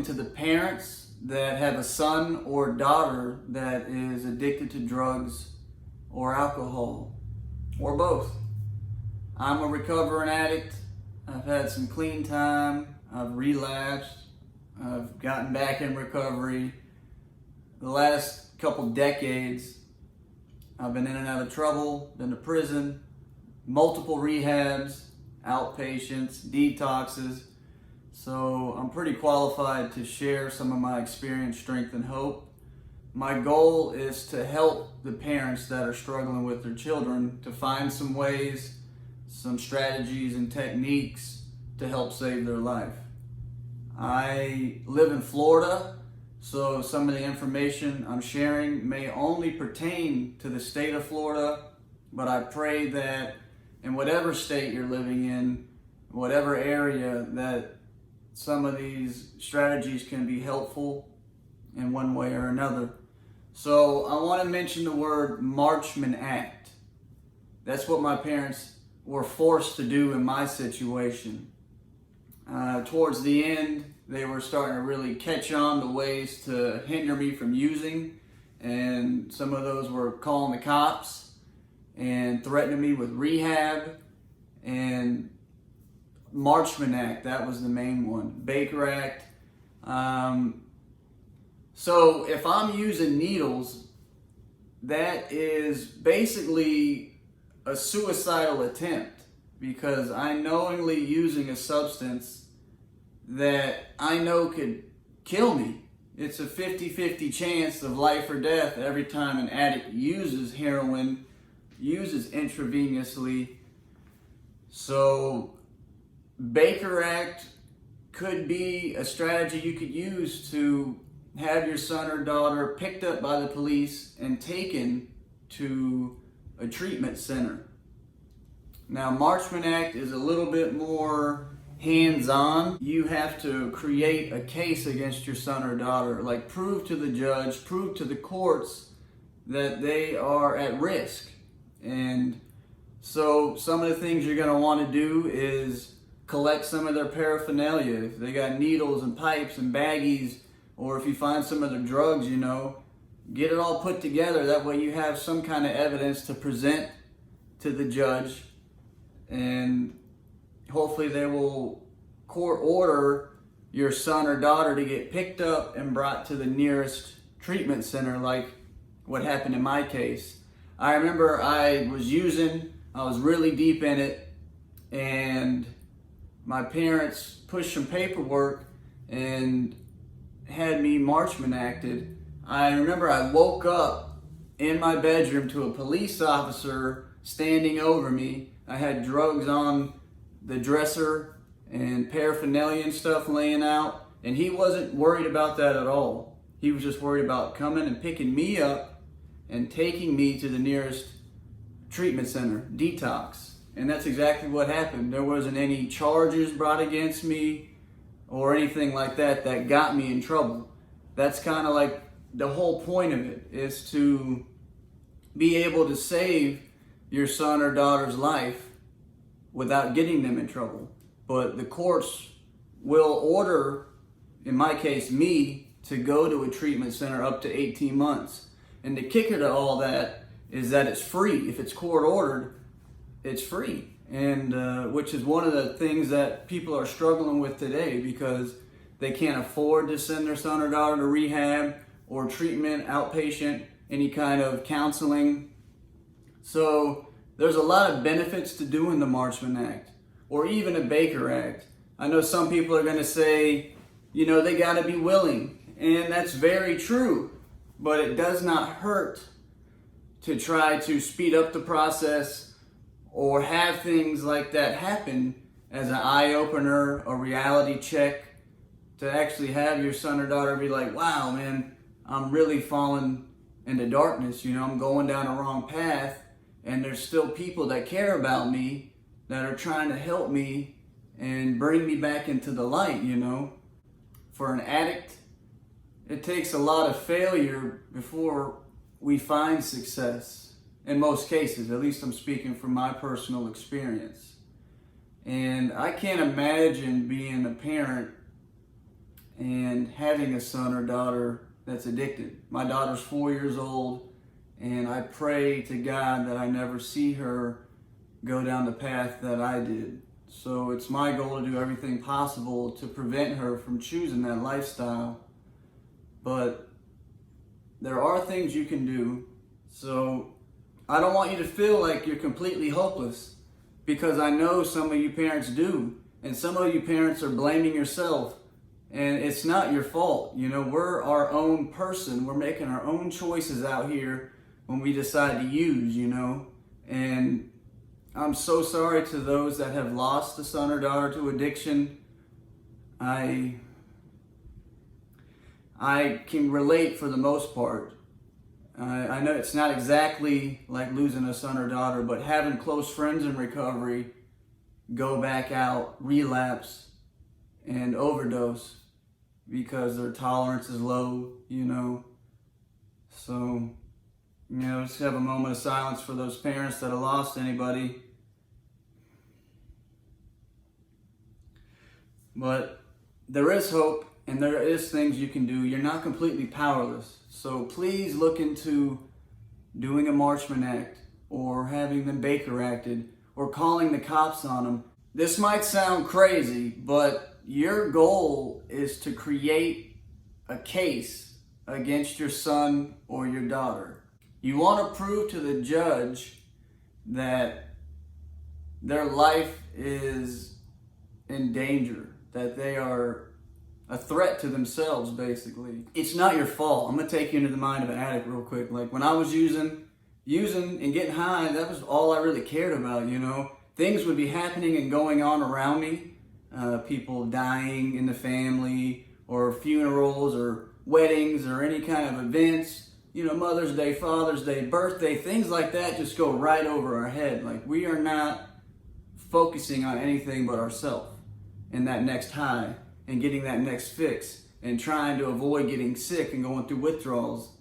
to the parents that have a son or daughter that is addicted to drugs or alcohol, or both. I'm a recovering addict. I've had some clean time. I've relapsed. I've gotten back in recovery. The last couple decades, I've been in and out of trouble, been to prison, multiple rehabs, outpatients, detoxes. So I'm pretty qualified to share some of my experience, strength, and hope. My goal is to help the parents that are struggling with their children to find some ways, some strategies and techniques to help save their life. I live in Florida, so some of the information I'm sharing may only pertain to the state of Florida, but I pray that in whatever state you're living in, whatever area, that some of these strategies can be helpful in one way or another. So I want to mention the word Marchman Act. That's what my parents were forced to do in my situation. Towards the end, they were starting to really catch on to ways to hinder me from using, and some of those were calling the cops and threatening me with rehab. And Marchman Act, that was the main one. Baker Act. So if I'm using needles, that is basically a suicidal attempt, because I'm knowingly using a substance that I know could kill me. It's a 50-50 chance of life or death every time an addict uses heroin, uses intravenously. So Baker Act could be a strategy you could use to have your son or daughter picked up by the police and taken to a treatment center. Now, Marchman Act is a little bit more hands-on. You have to create a case against your son or daughter, like prove to the judge, prove to the courts that they are at risk. And so some of the things you're going to want to do is collect some of their paraphernalia. If they got needles and pipes and baggies, or if you find some of their drugs, get it all put together. That way you have some kind of evidence to present to the judge, and hopefully they will court order your son or daughter to get picked up and brought to the nearest treatment center, like what happened in my case. I remember I was really deep in it, and my parents pushed some paperwork and had me Marchman Acted. I remember I woke up in my bedroom to a police officer standing over me. I had drugs on the dresser and paraphernalia and stuff laying out, and he wasn't worried about that at all. He was just worried about coming and picking me up and taking me to the nearest treatment center, detox. And that's exactly what happened. There wasn't any charges brought against me or anything like that that got me in trouble. That's kind of like the whole point of it, is to be able to save your son or daughter's life without getting them in trouble. But the courts will order, in my case, me, to go to a treatment center up to 18 months. And the kicker to all that is that it's free. If it's court ordered, it's free. And which is one of the things that people are struggling with today, because they can't afford to send their son or daughter to rehab or treatment, outpatient, any kind of counseling. So there's a lot of benefits to doing the Marchman Act, or even a Baker Act. I know some people are going to say, they got to be willing, and that's very true, but it does not hurt to try to speed up the process or have things like that happen as an eye-opener, a reality check, to actually have your son or daughter be like, wow, man, I'm really falling into darkness. I'm going down a wrong path, and there's still people that care about me that are trying to help me and bring me back into the light. For an addict, it takes a lot of failure before we find success. In most cases, at least I'm speaking from my personal experience. And I can't imagine being a parent and having a son or daughter that's addicted. My daughter's 4 years old, and I pray to God that I never see her go down the path that I did. So it's my goal to do everything possible to prevent her from choosing that lifestyle. But there are things you can do. So I don't want you to feel like you're completely hopeless, because I know some of you parents do. And some of you parents are blaming yourself. And it's not your fault. You know, we're our own person. We're making our own choices out here when we decide to use, you know. And I'm so sorry to those that have lost a son or daughter to addiction. I can relate for the most part. I know it's not exactly like losing a son or daughter, but having close friends in recovery go back out, relapse, and overdose because their tolerance is low, you know. So, you know, just have a moment of silence for those parents that have lost anybody. But there is hope, and there is things you can do. You're not completely powerless. So please look into doing a Marchman Act, or having them Baker Acted, or calling the cops on them. This might sound crazy, but your goal is to create a case against your son or your daughter. You want to prove to the judge that their life is in danger, that they are a threat to themselves, basically. It's not your fault. I'm going to take you into the mind of an addict real quick. Like when I was using and getting high, that was all I really cared about, you know. Things would be happening and going on around me. People dying in the family, or funerals, or weddings, or any kind of events. You know, Mother's Day, Father's Day, birthday, things like that just go right over our head. Like we are not focusing on anything but ourselves and that next high and getting that next fix and trying to avoid getting sick and going through withdrawals.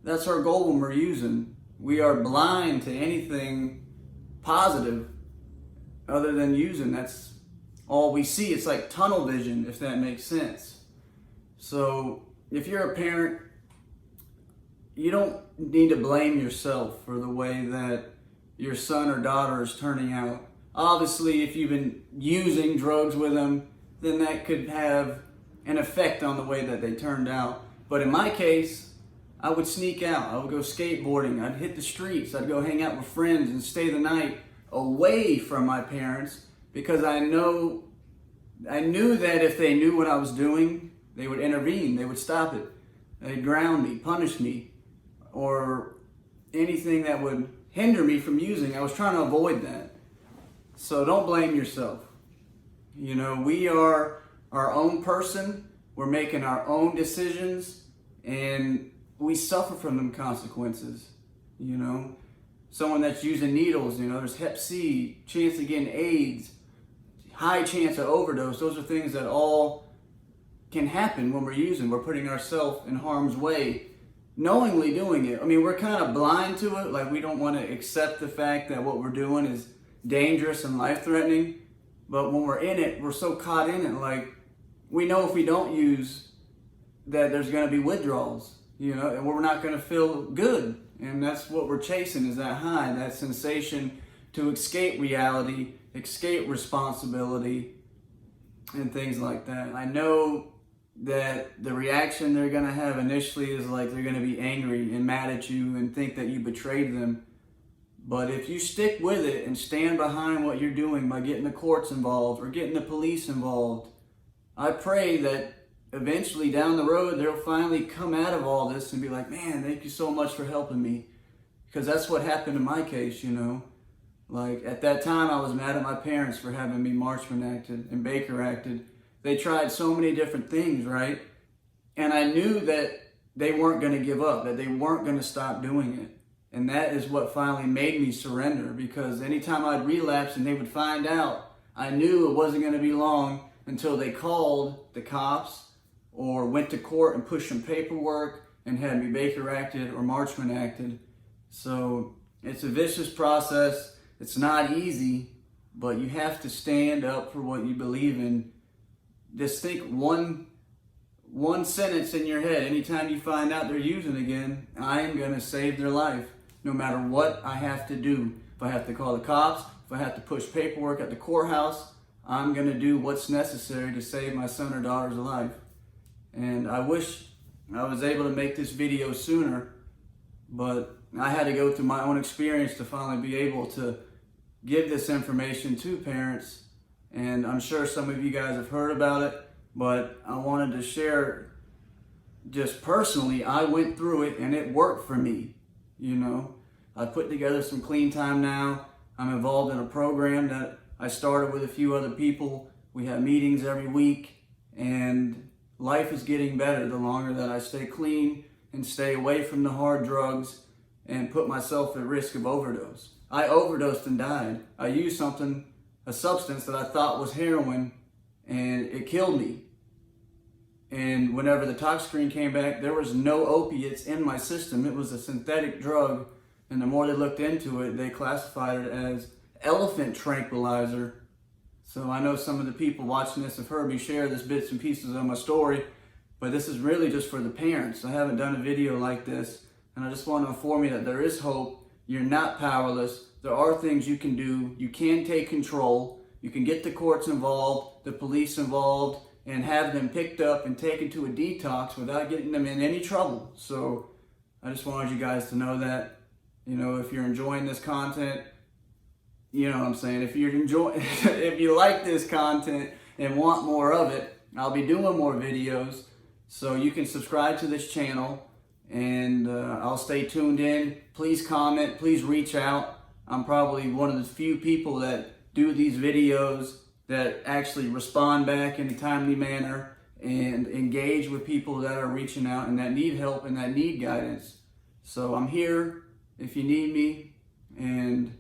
That's our goal when we're using. We are blind to anything positive other than using. That's all we see. It's like tunnel vision, if that makes sense. So if you're a parent, you don't need to blame yourself for the way that your son or daughter is turning out. Obviously, if you've been using drugs with them, then that could have an effect on the way that they turned out. But in my case, I would sneak out. I would go skateboarding. I'd hit the streets. I'd go hang out with friends and stay the night away from my parents, because I knew that if they knew what I was doing, they would intervene. They would stop it. They'd ground me, punish me, or anything that would hinder me from using. I was trying to avoid that. So don't blame yourself. You know, we are our own person. We're making our own decisions, and we suffer from them consequences. You know, someone that's using needles, you know, there's Hep C, chance of getting AIDS, high chance of overdose. Those are things that all can happen when we're using. We're putting ourselves in harm's way, knowingly doing it. I mean, we're kind of blind to it. Like we don't want to accept the fact that what we're doing is dangerous and life-threatening. But when we're in it, we're so caught in it. Like we know if we don't use, that there's going to be withdrawals, you know, and we're not going to feel good. And that's what we're chasing, is that high, that sensation to escape reality, escape responsibility, and things like that. I know that the reaction they're going to have initially is like they're going to be angry and mad at you and think that you betrayed them. But if you stick with it and stand behind what you're doing by getting the courts involved or getting the police involved, I pray that eventually down the road they'll finally come out of all this and be like, man, thank you so much for helping me. Because that's what happened in my case, you know. Like at that time I was mad at my parents for having me Marchman Acted and Baker Acted. They tried so many different things, right? And I knew that they weren't going to give up, that they weren't going to stop doing it. And that is what finally made me surrender, because anytime I'd relapse and they would find out, I knew it wasn't going to be long until they called the cops or went to court and pushed some paperwork and had me Baker Acted or Marchman Acted. So it's a vicious process. It's not easy, but you have to stand up for what you believe in. Just think one one sentence in your head. Anytime you find out they're using again, I am going to save their life, no matter what I have to do. If I have to call the cops, if I have to push paperwork at the courthouse, I'm going to do what's necessary to save my son or daughter's life. And I wish I was able to make this video sooner, but I had to go through my own experience to finally be able to give this information to parents. And I'm sure some of you guys have heard about it, but I wanted to share just personally. I went through it and it worked for me. You know, I put together some clean time now. I'm involved in a program that I started with a few other people. We have meetings every week, and life is getting better the longer that I stay clean and stay away from the hard drugs and put myself at risk of overdose. I overdosed and died. I used a substance that I thought was heroin, and it killed me. And whenever the tox screen came back, there was no opiates in my system. It was a synthetic drug, and the more they looked into it, they classified it as elephant tranquilizer. So I know some of the people watching this have heard me share this bits and pieces of my story, but this is really just for the parents. I haven't done a video like this, and I just want to inform you that there is hope. You're not powerless. There are things you can do. You can take control. You can get the courts involved, the police involved, and have them picked up and taken to a detox without getting them in any trouble. So I just wanted you guys to know that, you know, if you're enjoying this content, you know what I'm saying, if you like this content and want more of it, I'll be doing more videos. So you can subscribe to this channel, and I'll stay tuned in. Please comment, please reach out. I'm probably one of the few people that do these videos that actually respond back in a timely manner and engage with people that are reaching out and that need help and that need guidance. So I'm here if you need me, and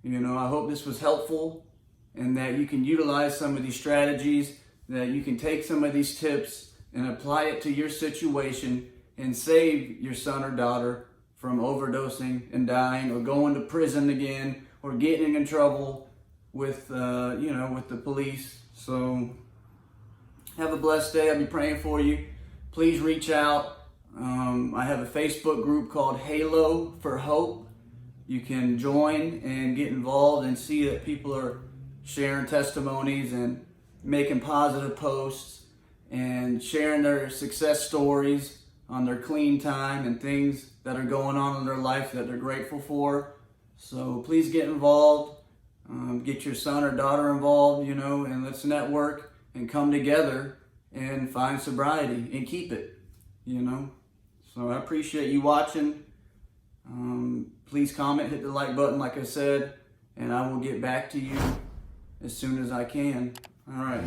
you know, I hope this was helpful and that you can utilize some of these strategies, that you can take some of these tips and apply it to your situation and save your son or daughter from overdosing and dying or going to prison again or getting in trouble with with the police. So have a blessed day. I'll be praying for you. Please reach out. I have a Facebook group called Halo for Hope. You can join and get involved and see that people are sharing testimonies and making positive posts and sharing their success stories on their clean time and things that are going on in their life that they're grateful for. So please get involved. Get your son or daughter involved, and let's network and come together and find sobriety and keep it, So I appreciate you watching. Please comment, hit the like button like I said, and I will get back to you as soon as I can. All right.